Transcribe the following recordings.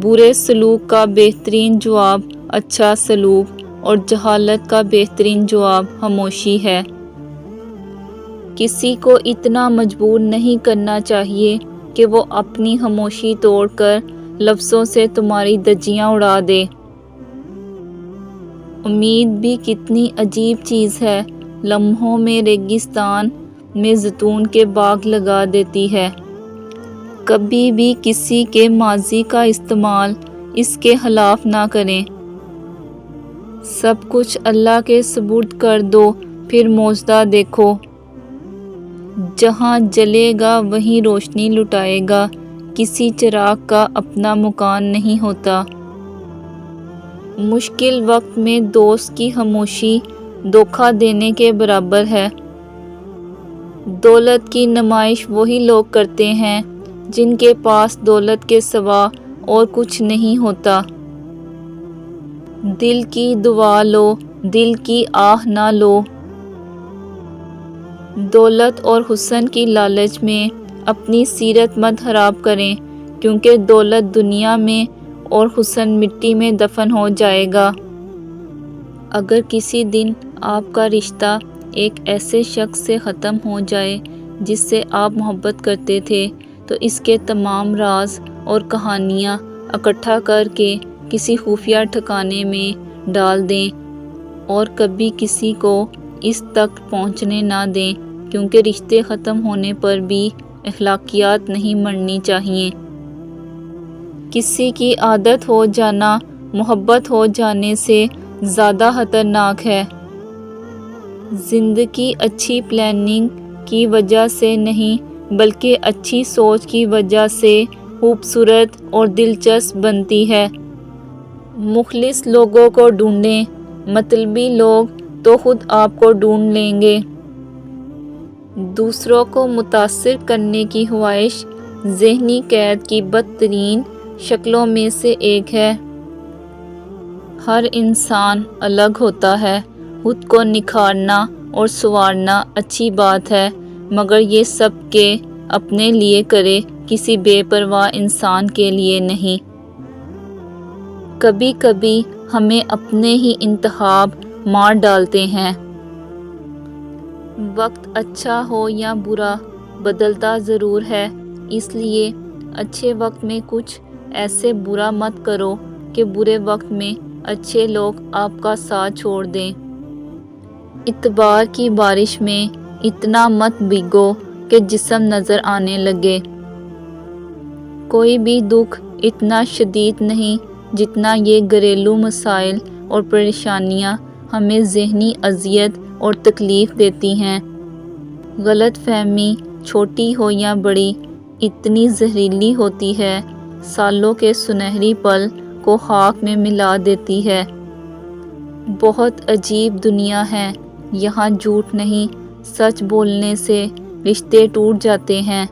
برے سلوک کا بہترین جواب اچھا سلوک اور جہالت کا بہترین جواب خاموشی ہے۔ کسی کو اتنا مجبور نہیں کرنا چاہیے کہ وہ اپنی خاموشی توڑ کر لفظوں سے تمہاری دھجیاں اڑا دے۔ امید بھی کتنی عجیب چیز ہے، لمحوں میں ریگستان میں زیتون کے باغ لگا دیتی ہے۔ کبھی بھی کسی کے ماضی کا استعمال اس کے خلاف نہ کریں۔ سب کچھ اللہ کے سپرد کر دو، پھر معجزہ دیکھو۔ جہاں جلے گا وہیں روشنی لٹائے گا، کسی چراغ کا اپنا مکان نہیں ہوتا۔ مشکل وقت میں دوست کی خاموشی دھوکہ دینے کے برابر ہے۔ دولت کی نمائش وہی لوگ کرتے ہیں جن کے پاس دولت کے سوا اور کچھ نہیں ہوتا۔ دل کی دعا لو، دل کی آہ نہ لو۔ دولت اور حسن کی لالچ میں اپنی سیرت مت خراب کریں، کیونکہ دولت دنیا میں اور حسن مٹی میں دفن ہو جائے گا۔ اگر کسی دن آپ کا رشتہ ایک ایسے شخص سے ختم ہو جائے جس سے آپ محبت کرتے تھے، تو اس کے تمام راز اور کہانیاں اکٹھا کر کے کسی خفیہ ٹھکانے میں ڈال دیں اور کبھی کسی کو اس تک پہنچنے نہ دیں، کیونکہ رشتے ختم ہونے پر بھی اخلاقیات نہیں مرنی چاہیے۔ کسی کی عادت ہو جانا محبت ہو جانے سے زیادہ خطرناک ہے۔ زندگی اچھی پلاننگ کی وجہ سے نہیں بلکہ اچھی سوچ کی وجہ سے خوبصورت اور دلچسپ بنتی ہے۔ مخلص لوگوں کو ڈھونڈیں، مطلبی لوگ تو خود آپ کو ڈھونڈ لیں گے۔ دوسروں کو متاثر کرنے کی خواہش ذہنی قید کی بدترین شکلوں میں سے ایک ہے۔ ہر انسان الگ ہوتا ہے۔ خود کو نکھارنا اور سنوارنا اچھی بات ہے، مگر یہ سب کے اپنے لیے کرے، کسی بے پرواہ انسان کے لیے نہیں۔ کبھی کبھی ہمیں اپنے ہی انتخاب مار ڈالتے ہیں۔ وقت اچھا ہو یا برا بدلتا ضرور ہے، اس لیے اچھے وقت میں کچھ ایسے برا مت کرو کہ برے وقت میں اچھے لوگ آپ کا ساتھ چھوڑ دیں۔ اعتبار کی بارش میں اتنا مت بھیگو کہ جسم نظر آنے لگے۔ کوئی بھی دکھ اتنا شدید نہیں جتنا یہ گھریلو مسائل اور پریشانیاں ہمیں ذہنی اذیت اور تکلیف دیتی ہیں۔ غلط فہمی چھوٹی ہو یا بڑی اتنی زہریلی ہوتی ہے، سالوں کے سنہری پل کو خاک میں ملا دیتی ہے۔ بہت عجیب دنیا ہے، یہاں جھوٹ نہیں، سچ بولنے سے رشتے ٹوٹ جاتے ہیں۔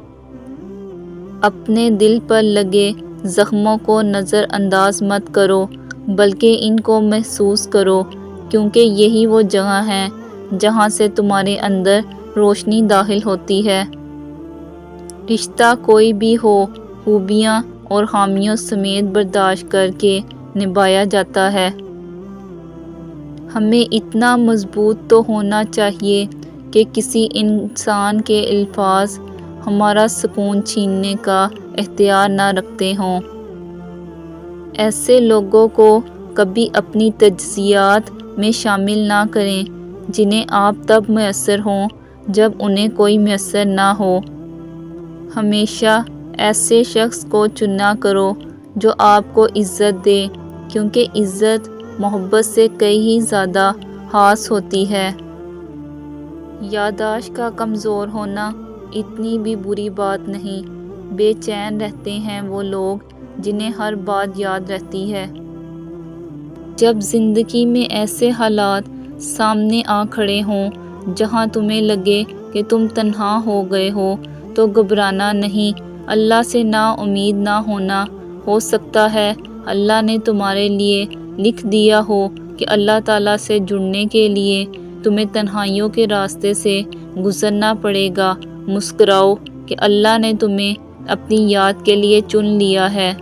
اپنے دل پر لگے زخموں کو نظر انداز مت کرو، بلکہ ان کو محسوس کرو، کیونکہ یہی وہ جگہ ہے جہاں سے تمہارے اندر روشنی داخل ہوتی ہے۔ رشتہ کوئی بھی ہو، خوبیاں اور خامیوں سمیت برداشت کر کے نبھایا جاتا ہے۔ ہمیں اتنا مضبوط تو ہونا چاہیے کہ کسی انسان کے الفاظ ہمارا سکون چھیننے کا اختیار نہ رکھتے ہوں۔ ایسے لوگوں کو کبھی اپنی تجزیات میں شامل نہ کریں جنہیں آپ تب میسر ہوں جب انہیں کوئی میسر نہ ہو۔ ہمیشہ ایسے شخص کو چنا کرو جو آپ کو عزت دے، کیونکہ عزت محبت سے کہیں زیادہ خاص ہوتی ہے۔ یادداشت کا کمزور ہونا اتنی بھی بری بات نہیں۔ بے چین رہتے ہیں وہ لوگ جنہیں ہر بات یاد رہتی ہے۔ جب زندگی میں ایسے حالات سامنے آ کھڑے ہوں جہاں تمہیں لگے کہ تم تنہا ہو گئے ہو، تو گھبرانا نہیں، اللہ سے نا امید نہ ہونا۔ ہو سکتا ہے اللہ نے تمہارے لیے لکھ دیا ہو کہ اللہ تعالیٰ سے جڑنے کے لیے تمہیں تنہائیوں کے راستے سے گزرنا پڑے گا۔ مسکراؤ کہ اللہ نے تمہیں اپنی یاد کے لیے چن لیا ہے۔